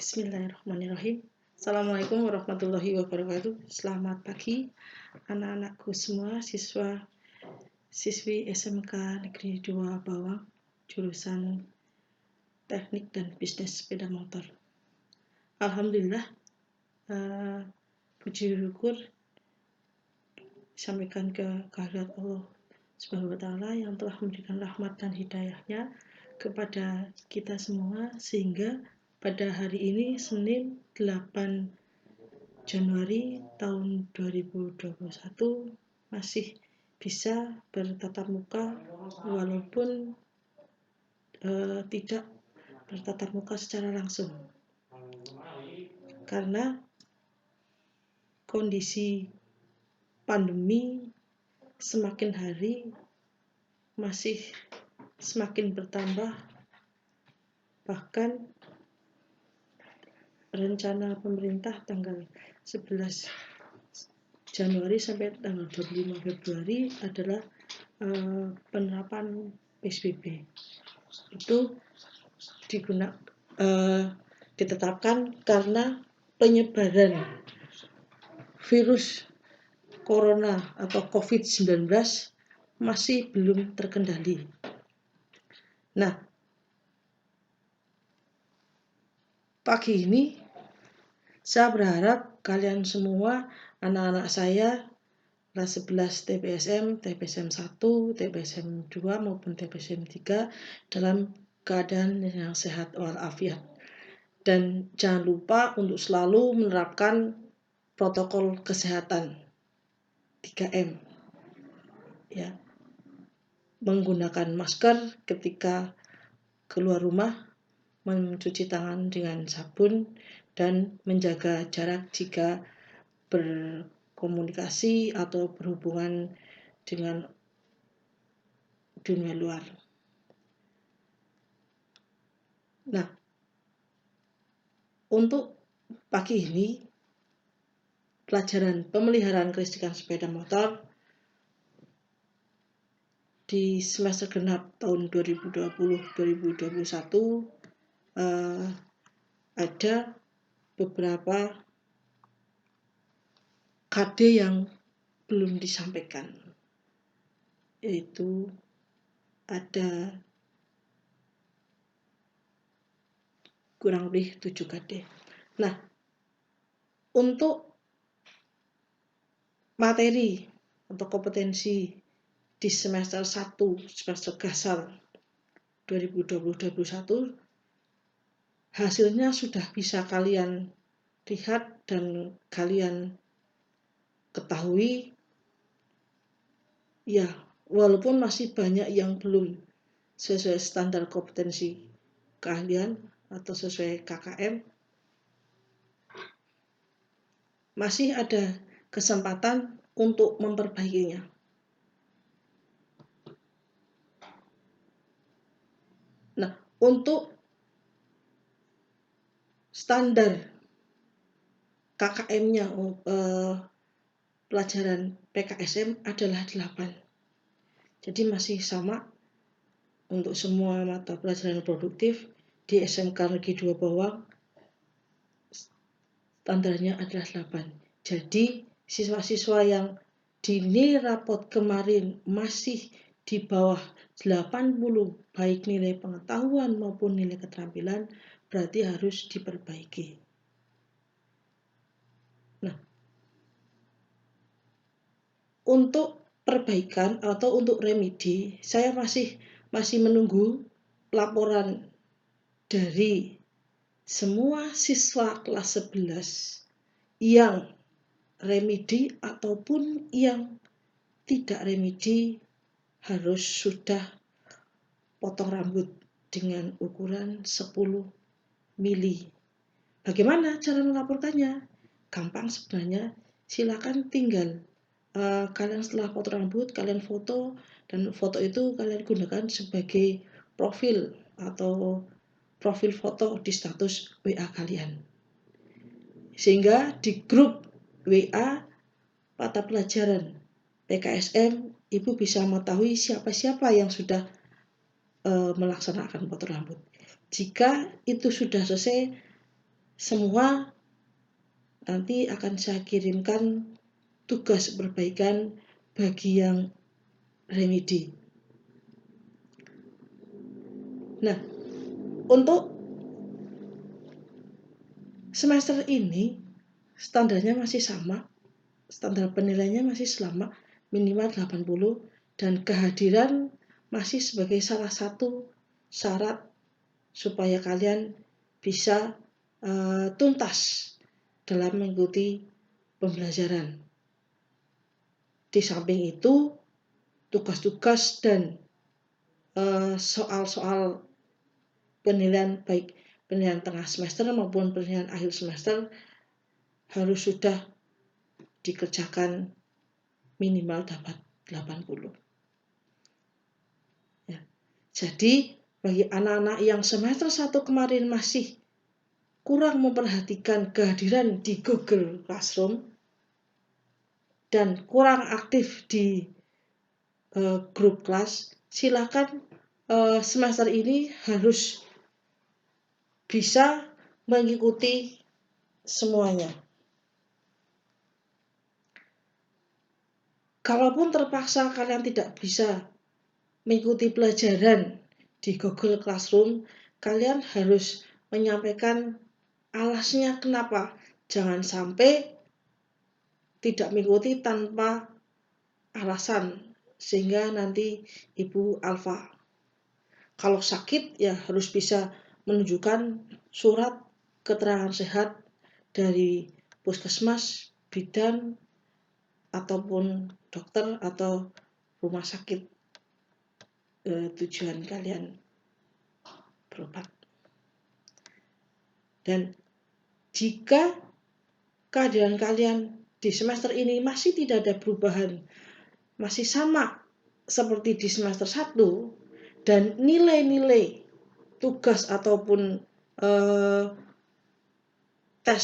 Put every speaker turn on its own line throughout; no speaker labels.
Bismillahirrahmanirrahim. Assalamualaikum warahmatullahi wabarakatuh. Selamat pagi anak-anakku semua, siswi SMK Negeri 2 Bawang, jurusan Teknik dan Bisnis Sepeda Motor. Alhamdulillah, puji syukur disampaikan ke kehadirat Allah Subhanahu wa Ta'ala yang telah memberikan rahmat dan hidayahnya kepada kita semua, sehingga pada hari ini Senin 8 Januari tahun 2021 masih bisa bertatap muka walaupun tidak bertatap muka secara langsung, karena kondisi pandemi semakin hari masih semakin bertambah. Bahkan rencana pemerintah tanggal 11 Januari sampai tanggal 25 Februari adalah penerapan PSBB. Itu ditetapkan karena penyebaran virus corona atau COVID-19 masih belum terkendali. Nah, pagi ini saya berharap kalian semua, anak-anak saya kelas 11 TPSM, TPSM 1, TPSM 2 maupun TPSM 3 dalam keadaan yang sehat walafiat. Dan jangan lupa untuk selalu menerapkan protokol kesehatan 3M. Ya. Menggunakan masker ketika keluar rumah, mencuci tangan dengan sabun, dan menjaga jarak jika berkomunikasi atau berhubungan dengan dunia luar. Nah, untuk pagi ini pelajaran pemeliharaan kelistrikan sepeda motor di semester genap tahun 2020-2021 ada beberapa KD yang belum disampaikan, yaitu ada kurang lebih 7 KD. Nah, untuk materi atau kompetensi di semester 1, semester gasal 2020-2021, hasilnya sudah bisa kalian lihat dan kalian ketahui. Ya, walaupun masih banyak yang belum sesuai standar kompetensi keahlian atau sesuai KKM, masih ada kesempatan untuk memperbaikinya. Nah, untuk standar KKM-nya pelajaran PKSM adalah 8. Jadi masih sama untuk semua mata pelajaran produktif di SMK Negeri 2 Bawang, standarnya adalah 8. Jadi siswa-siswa yang di nilai rapot kemarin masih di bawah 80, baik nilai pengetahuan maupun nilai keterampilan, berarti harus diperbaiki. Nah, untuk perbaikan atau untuk remedi, saya masih menunggu laporan dari semua siswa kelas 11 yang remedi ataupun yang tidak remedi harus sudah potong rambut dengan ukuran 10 mili. Bagaimana cara melaporkannya? Gampang sebenarnya. Silakan tinggal kalian setelah potong rambut, kalian foto, dan foto itu kalian gunakan sebagai profil atau profil foto di status WA kalian. Sehingga di grup WA mata pelajaran PKSM, Ibu bisa mengetahui siapa-siapa yang sudah melaksanakan potong rambut. Jika itu sudah selesai, semua nanti akan saya kirimkan tugas perbaikan bagi yang remedi. Nah, untuk semester ini standarnya masih sama, standar penilaiannya masih sama, minimal 80, dan kehadiran masih sebagai salah satu syarat supaya kalian bisa tuntas dalam mengikuti pembelajaran. Di samping itu, tugas-tugas dan soal-soal penilaian baik penilaian tengah semester maupun penilaian akhir semester harus sudah dikerjakan minimal dapat 80. Ya. Jadi bagi anak-anak yang semester 1 kemarin masih kurang memperhatikan kehadiran di Google Classroom dan kurang aktif di grup kelas, silakan semester ini harus bisa mengikuti semuanya. Kalaupun terpaksa kalian tidak bisa mengikuti pelajaran di Google Classroom, kalian harus menyampaikan alasnya kenapa. Jangan sampai tidak mengikuti tanpa alasan, sehingga nanti Ibu Alfa kalau sakit ya harus bisa menunjukkan surat keterangan sehat dari puskesmas, bidan, ataupun dokter atau rumah sakit tujuan kalian berobat. Dan jika keadaan kalian di semester ini masih tidak ada perubahan, masih sama seperti di semester 1, dan nilai-nilai tugas ataupun tes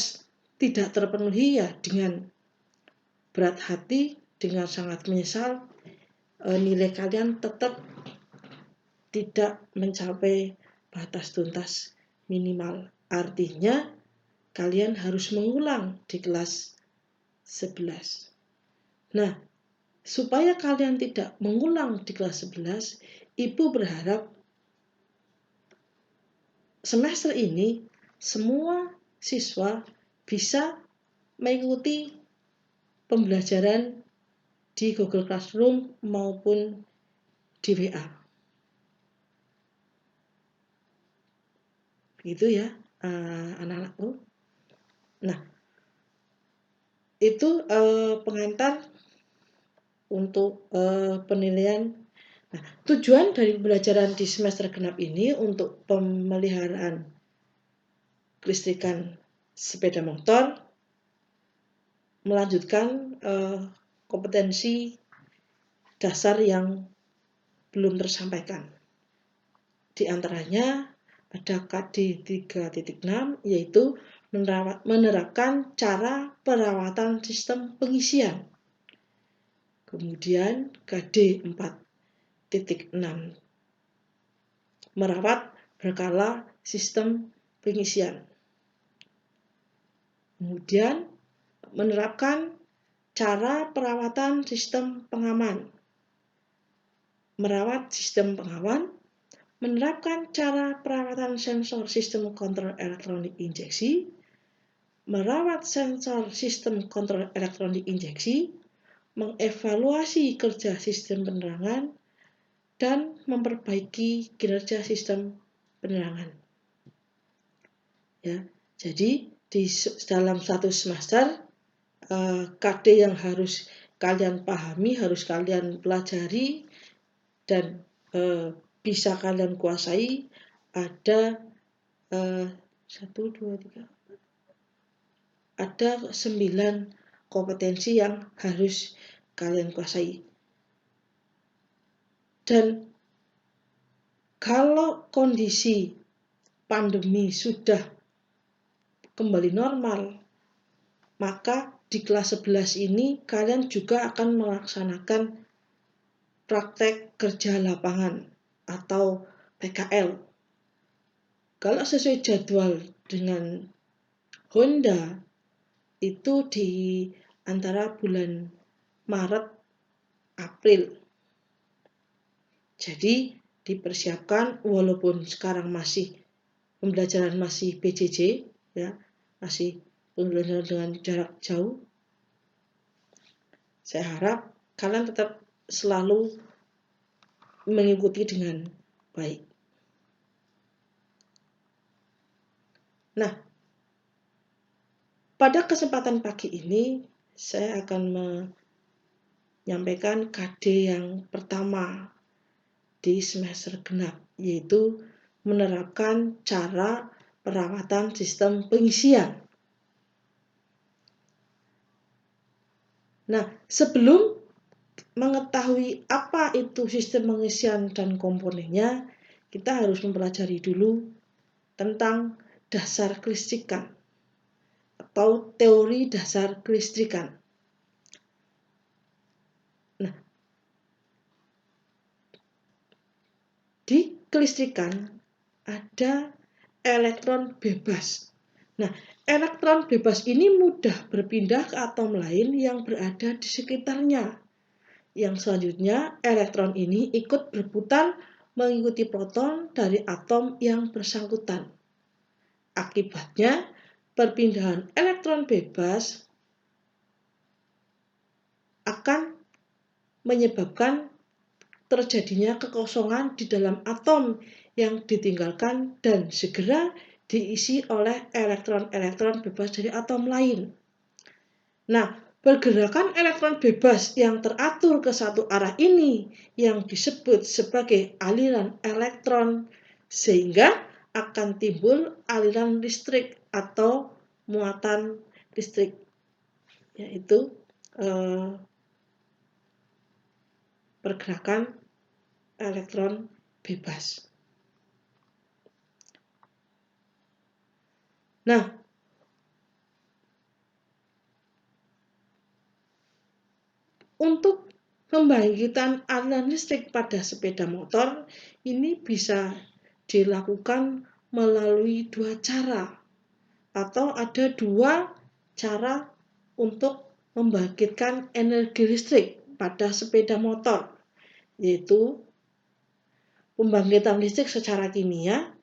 tidak terpenuhi, ya dengan berat hati, dengan sangat menyesal, nilai kalian tetap tidak mencapai batas tuntas minimal. Artinya kalian harus mengulang di kelas 11. Nah, supaya kalian tidak mengulang di kelas 11, Ibu berharap semester ini semua siswa bisa mengikuti pembelajaran di Google Classroom maupun di WA. Begitu ya, anak-anakku. Nah, itu pengantar untuk penilaian. Nah, tujuan dari pembelajaran di semester genap ini untuk pemeliharaan kelistrikan sepeda motor, melanjutkan kompetensi dasar yang belum tersampaikan. Di antaranya ada KD 3.6, yaitu menerapkan cara perawatan sistem pengisian. Kemudian KD 4.6, merawat berkala sistem pengisian. Kemudian menerapkan cara perawatan sistem pengaman. Merawat sistem pengaman, menerapkan cara perawatan sensor sistem kontrol elektronik injeksi, merawat sensor sistem kontrol elektronik injeksi, mengevaluasi kerja sistem penerangan, dan memperbaiki kinerja sistem penerangan. Ya, jadi di dalam satu semester KD yang harus kalian pahami, harus kalian pelajari, dan bisa kalian kuasai ada 1, 2, 3, ada 9 kompetensi yang harus kalian kuasai. Dan kalau kondisi pandemi sudah kembali normal, maka di kelas 11 ini kalian juga akan melaksanakan praktek kerja lapangan atau PKL. Kalau sesuai jadwal dengan Honda itu di antara bulan Maret April. Jadi dipersiapkan, walaupun sekarang masih pembelajaran masih PJJ, ya, masih pembelajaran dengan jarak jauh. Saya harap kalian tetap selalu mengikuti dengan baik. Nah, pada kesempatan pagi ini saya akan menyampaikan KD yang pertama di semester genap, yaitu menerapkan cara perawatan sistem pengisian. Nah, sebelum mengetahui apa itu sistem pengisian dan komponennya, kita harus mempelajari dulu tentang dasar kelistrikan atau teori dasar kelistrikan. Nah, di kelistrikan ada elektron bebas. Nah, elektron bebas ini mudah berpindah ke atom lain yang berada di sekitarnya. Yang selanjutnya, elektron ini ikut berputar mengikuti proton dari atom yang bersangkutan. Akibatnya, perpindahan elektron bebas akan menyebabkan terjadinya kekosongan di dalam atom yang ditinggalkan dan segera diisi oleh elektron-elektron bebas dari atom lain. Nah, pergerakan elektron bebas yang teratur ke satu arah ini yang disebut sebagai aliran elektron, sehingga akan timbul aliran listrik atau muatan listrik, yaitu pergerakan elektron bebas. Nah, untuk pembangkitan aliran listrik pada sepeda motor ini bisa dilakukan melalui dua cara, atau ada dua cara untuk membangkitkan energi listrik pada sepeda motor, yaitu pembangkitan listrik secara kimia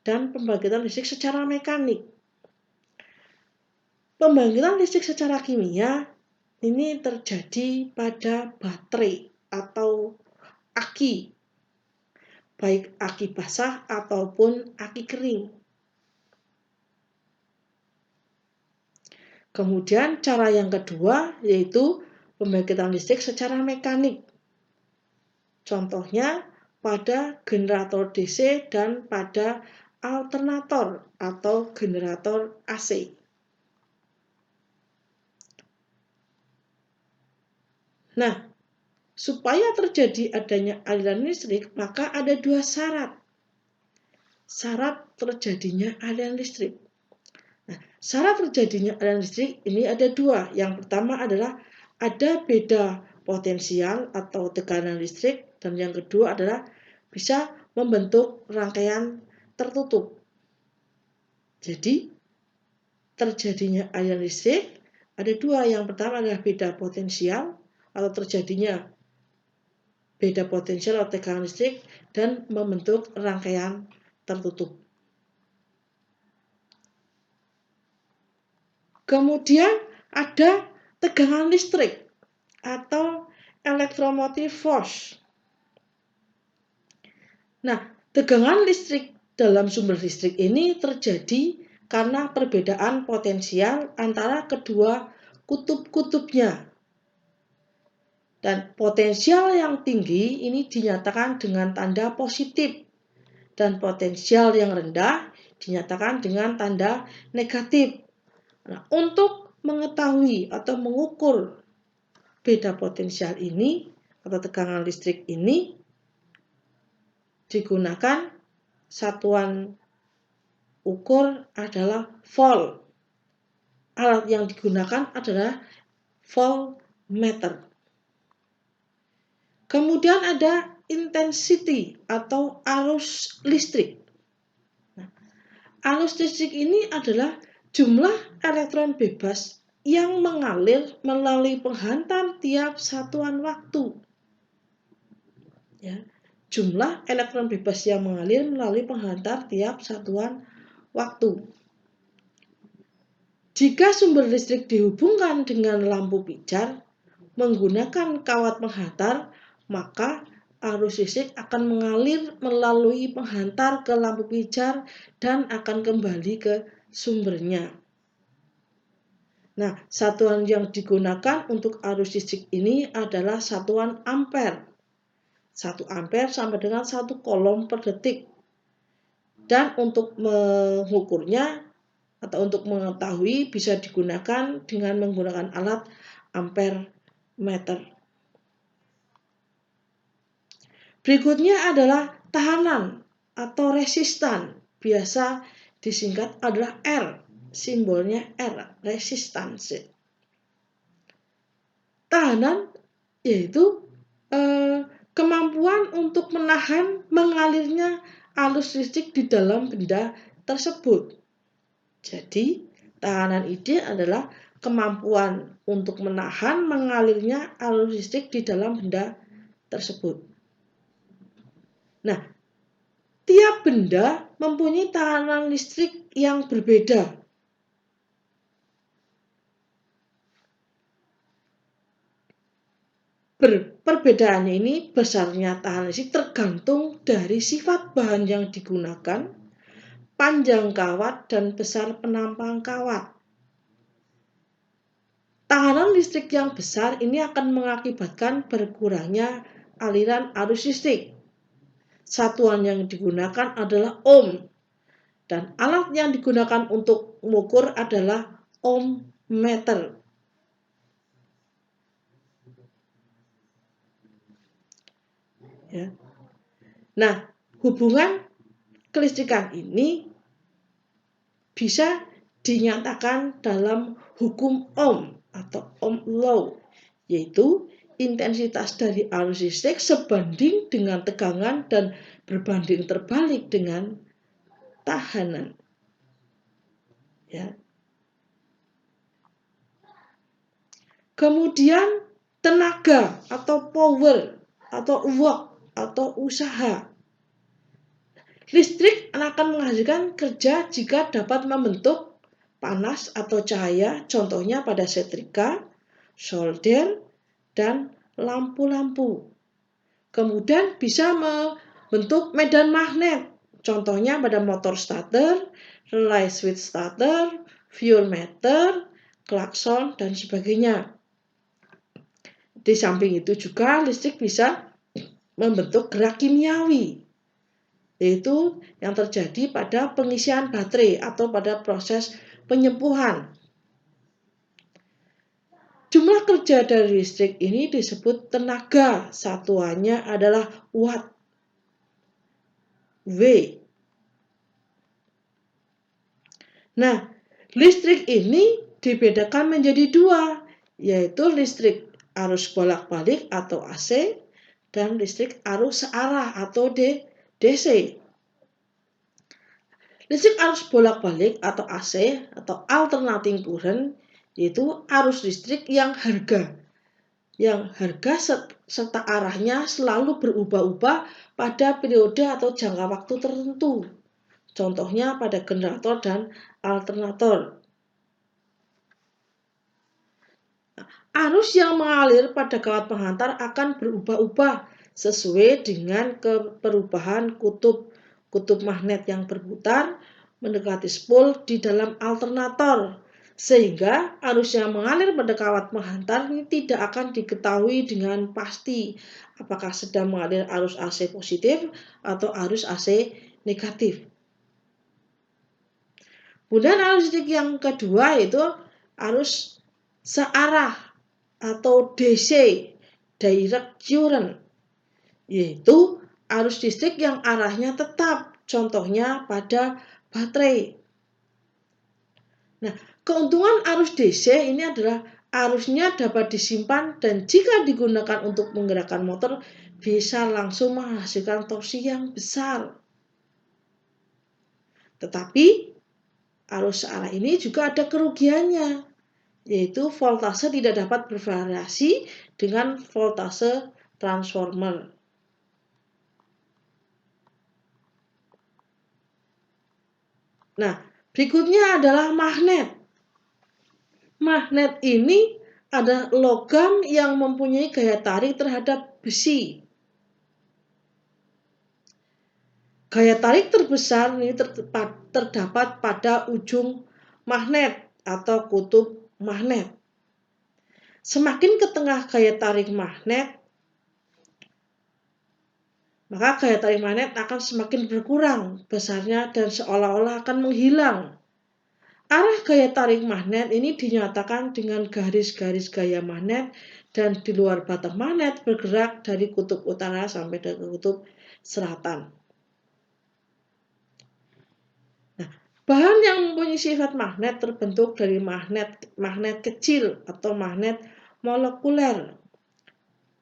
dan pembangkitan listrik secara mekanik. Pembangkitan listrik secara kimia ini terjadi pada baterai atau aki, baik aki basah ataupun aki kering. Kemudian cara yang kedua yaitu pembangkitan listrik secara mekanik. Contohnya pada generator DC dan pada alternator atau generator AC. Nah, supaya terjadi adanya aliran listrik, maka ada dua syarat. Syarat terjadinya aliran listrik. Nah, syarat terjadinya aliran listrik ini ada dua. Yang pertama adalah ada beda potensial atau tekanan listrik, dan yang kedua adalah bisa membentuk rangkaian tertutup. Jadi, terjadinya aliran listrik ada dua. Yang pertama adalah beda potensial atau terjadinya beda potensial atau tekanan listrik dan membentuk rangkaian tertutup. Kemudian ada tegangan listrik atau electromotive force. Nah, tegangan listrik dalam sumber listrik ini terjadi karena perbedaan potensial antara kedua kutub-kutubnya. Dan potensial yang tinggi ini dinyatakan dengan tanda positif, dan potensial yang rendah dinyatakan dengan tanda negatif. Nah, untuk mengetahui atau mengukur beda potensial ini atau tegangan listrik ini digunakan satuan ukur adalah volt. Alat yang digunakan adalah voltmeter. Kemudian ada intensity atau arus listrik. Nah, arus listrik ini adalah jumlah elektron bebas yang mengalir melalui penghantar tiap satuan waktu. Ya, jumlah elektron bebas yang mengalir melalui penghantar tiap satuan waktu. Jika sumber listrik dihubungkan dengan lampu pijar menggunakan kawat penghantar, maka arus listrik akan mengalir melalui penghantar ke lampu pijar dan akan kembali ke sumbernya. Nah, satuan yang digunakan untuk arus listrik ini adalah satuan ampere. 1 ampere sama dengan 1 kolom per detik. Dan untuk mengukurnya atau untuk mengetahui bisa digunakan dengan menggunakan alat ampere meter. Berikutnya adalah tahanan atau resistan. Biasa disingkat adalah R. Simbolnya R, resistansi. Tahanan yaitu kemampuan untuk menahan mengalirnya arus listrik di dalam benda tersebut. Jadi, tahanan ini adalah kemampuan untuk menahan mengalirnya arus listrik di dalam benda tersebut. Nah, tiap benda mempunyai tahanan listrik yang berbeda. Perbedaannya ini besarnya tahanan listrik tergantung dari sifat bahan yang digunakan, panjang kawat, dan besar penampang kawat. Tahanan listrik yang besar ini akan mengakibatkan berkurangnya aliran arus listrik. Satuan yang digunakan adalah ohm, dan alat yang digunakan untuk mengukur adalah ohm meter. Ya. Nah, hubungan kelistrikan ini bisa dinyatakan dalam hukum Ohm atau Ohm law, yaitu intensitas dari arus listrik sebanding dengan tegangan dan berbanding terbalik dengan tahanan. Ya. Kemudian tenaga atau power atau work atau usaha. Listrik akan menghasilkan kerja jika dapat membentuk panas atau cahaya, contohnya pada setrika, solder, dan lampu-lampu. Kemudian bisa membentuk medan magnet, contohnya pada motor starter, relay switch starter, fuel meter, klakson, dan sebagainya. Di samping itu juga listrik bisa membentuk gerak kimiawi, yaitu yang terjadi pada pengisian baterai atau pada proses penyempuhan. Jumlah kerja dari listrik ini disebut tenaga, satuannya adalah watt. W. Nah, listrik ini dibedakan menjadi dua, yaitu listrik arus bolak-balik atau AC dan listrik arus searah atau DC. Listrik arus bolak-balik atau AC atau alternating current yaitu arus listrik yang harga serta arahnya selalu berubah-ubah pada periode atau jangka waktu tertentu. Contohnya pada generator dan alternator. Arus yang mengalir pada kawat penghantar akan berubah-ubah sesuai dengan perubahan kutub magnet yang berputar mendekati spol di dalam alternator, sehingga arus yang mengalir pada kawat penghantar ini tidak akan diketahui dengan pasti apakah sedang mengalir arus AC positif atau arus AC negatif. Kemudian arus listrik yang kedua yaitu arus searah atau DC, direct current, yaitu arus listrik yang arahnya tetap, contohnya pada baterai. Nah, keuntungan arus DC ini adalah arusnya dapat disimpan dan jika digunakan untuk menggerakkan motor bisa langsung menghasilkan torsi yang besar. Tetapi arus searah ini juga ada kerugiannya, yaitu voltase tidak dapat bervariasi dengan voltase transformer. Nah, berikutnya adalah magnet. Magnet ini adalah logam yang mempunyai gaya tarik terhadap besi. Gaya tarik terbesar ini terdapat pada ujung magnet atau kutub magnet. Semakin ke tengah gaya tarik magnet, maka gaya tarik magnet akan semakin berkurang besarnya dan seolah-olah akan menghilang. Arah gaya tarik magnet ini dinyatakan dengan garis-garis gaya magnet dan di luar batang magnet bergerak dari kutub utara sampai ke kutub selatan. Nah, bahan yang mempunyai sifat magnet terbentuk dari magnet kecil atau magnet molekuler.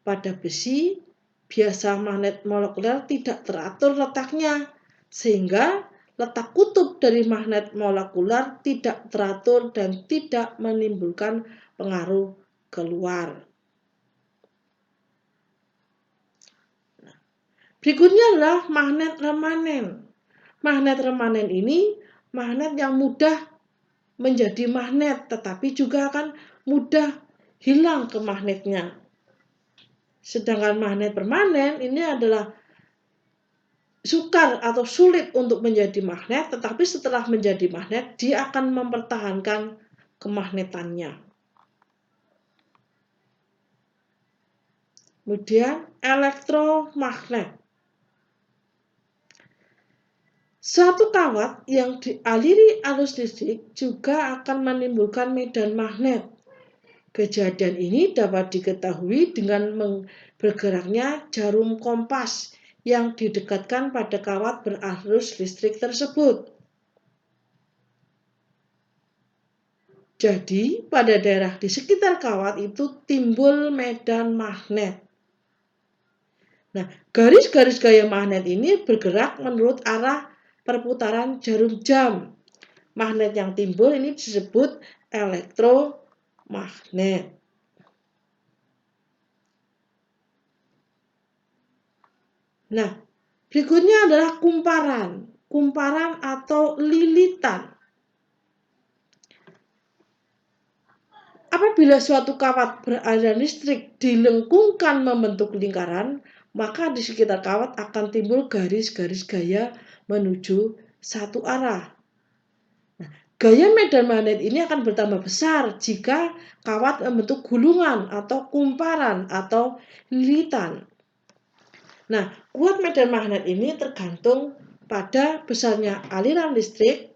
Pada besi, biasa magnet molekuler tidak teratur letaknya, sehingga letak kutub dari magnet molekuler tidak teratur dan tidak menimbulkan pengaruh keluar. Berikutnya adalah magnet remanen. Magnet remanen ini magnet yang mudah menjadi magnet, tetapi juga akan mudah hilang ke magnetnya. Sedangkan magnet permanen ini adalah sukar atau sulit untuk menjadi magnet, tetapi setelah menjadi magnet, dia akan mempertahankan kemagnetannya. Kemudian elektromagnet. Satu kawat yang dialiri arus listrik juga akan menimbulkan medan magnet. Kejadian ini dapat diketahui dengan bergeraknya jarum kompas yang didekatkan pada kawat berarus listrik tersebut. Jadi, pada daerah di sekitar kawat itu timbul medan magnet. Nah, garis-garis gaya magnet ini bergerak menurut arah perputaran jarum jam. Magnet yang timbul ini disebut elektromagnet. Nah, berikutnya adalah kumparan atau lilitan. Apabila suatu kawat beraliran listrik dilengkungkan membentuk lingkaran, maka di sekitar kawat akan timbul garis-garis gaya menuju satu arah. Nah, gaya medan magnet ini akan bertambah besar jika kawat membentuk gulungan atau kumparan atau lilitan. Nah, kuat medan magnet ini tergantung pada besarnya aliran listrik,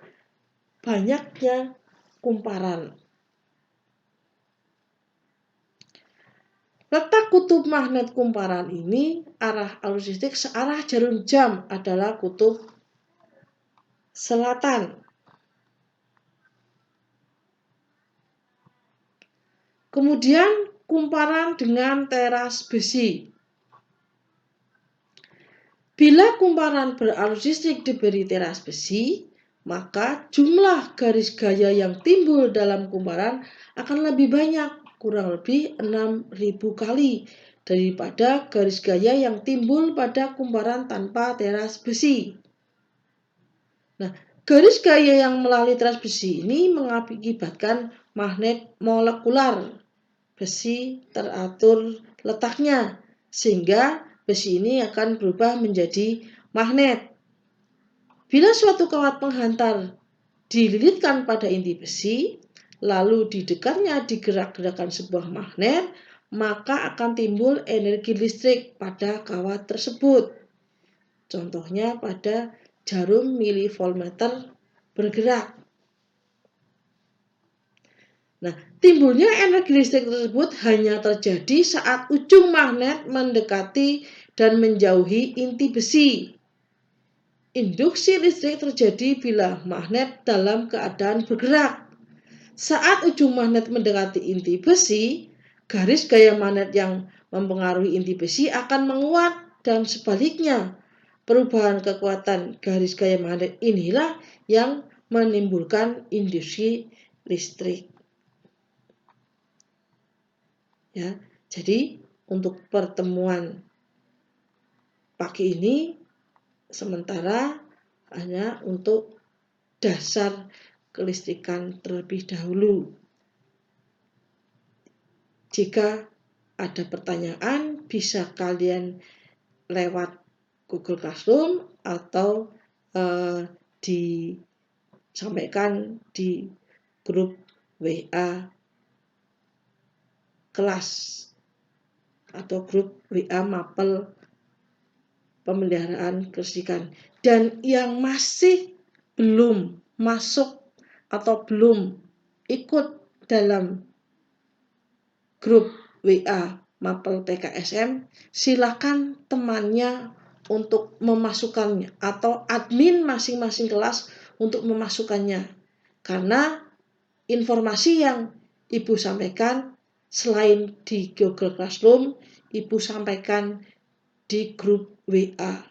banyaknya kumparan. Letak kutub magnet kumparan ini, arah arus listrik searah jarum jam adalah kutub selatan. Kemudian kumparan dengan teras besi. Bila kumparan berarus listrik diberi teras besi, maka jumlah garis gaya yang timbul dalam kumparan akan lebih banyak, kurang lebih 6.000 kali daripada garis gaya yang timbul pada kumparan tanpa teras besi. Nah, garis gaya yang melalui teras besi ini mengakibatkan magnet molekular. Besi teratur letaknya, sehingga besi ini akan berubah menjadi magnet. Bila suatu kawat penghantar dililitkan pada inti besi, lalu di dekatnya digerak-gerakkan sebuah magnet, maka akan timbul energi listrik pada kawat tersebut. Contohnya pada jarum milivoltmeter bergerak. Nah, timbulnya energi listrik tersebut hanya terjadi saat ujung magnet mendekati dan menjauhi inti besi. Induksi listrik terjadi bila magnet dalam keadaan bergerak. Saat ujung magnet mendekati inti besi, garis gaya magnet yang mempengaruhi inti besi akan menguat dan sebaliknya. Perubahan kekuatan garis gaya magnet inilah yang menimbulkan industri listrik. Ya, jadi untuk pertemuan pagi ini sementara hanya untuk dasar kelistrikan terlebih dahulu. Jika ada pertanyaan, bisa kalian lewat Google Classroom atau disampaikan di grup WA kelas atau grup WA mapel pemeliharaan kelistrikan. Dan yang masih belum masuk atau belum ikut dalam grup WA mapel TKSM, silakan temannya untuk memasukkannya atau admin masing-masing kelas untuk memasukkannya. Karena informasi yang Ibu sampaikan selain di Google Classroom, Ibu sampaikan di grup WA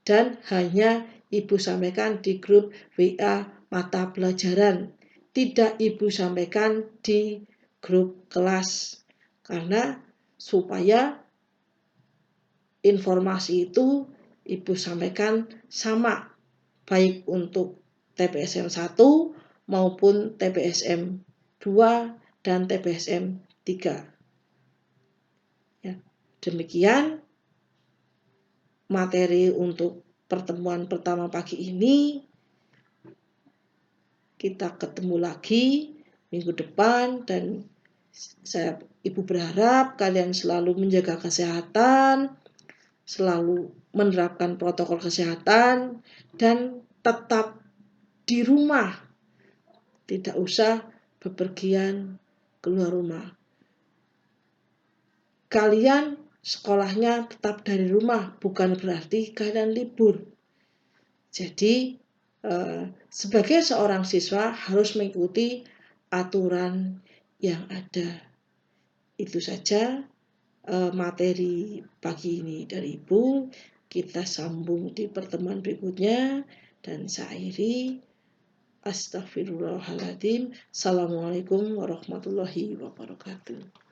dan hanya Ibu sampaikan di grup WA mata pelajaran, tidak Ibu sampaikan di grup kelas, karena supaya informasi itu Ibu sampaikan sama baik untuk TPSM 1 maupun TPSM 2 dan TPSM 3. Ya, demikian materi untuk pertemuan pertama pagi ini. Kita ketemu lagi minggu depan dan Ibu berharap kalian selalu menjaga kesehatan, selalu menerapkan protokol kesehatan, dan tetap di rumah. Tidak usah bepergian keluar rumah. Kalian sekolahnya tetap dari rumah, bukan berarti kalian libur. Jadi, sebagai seorang siswa harus mengikuti aturan yang ada. Itu saja materi pagi ini dari Ibu. Kita sambung di pertemuan berikutnya dan saya akhiri. Astagfirullahaladzim. Assalamualaikum warahmatullahi wabarakatuh.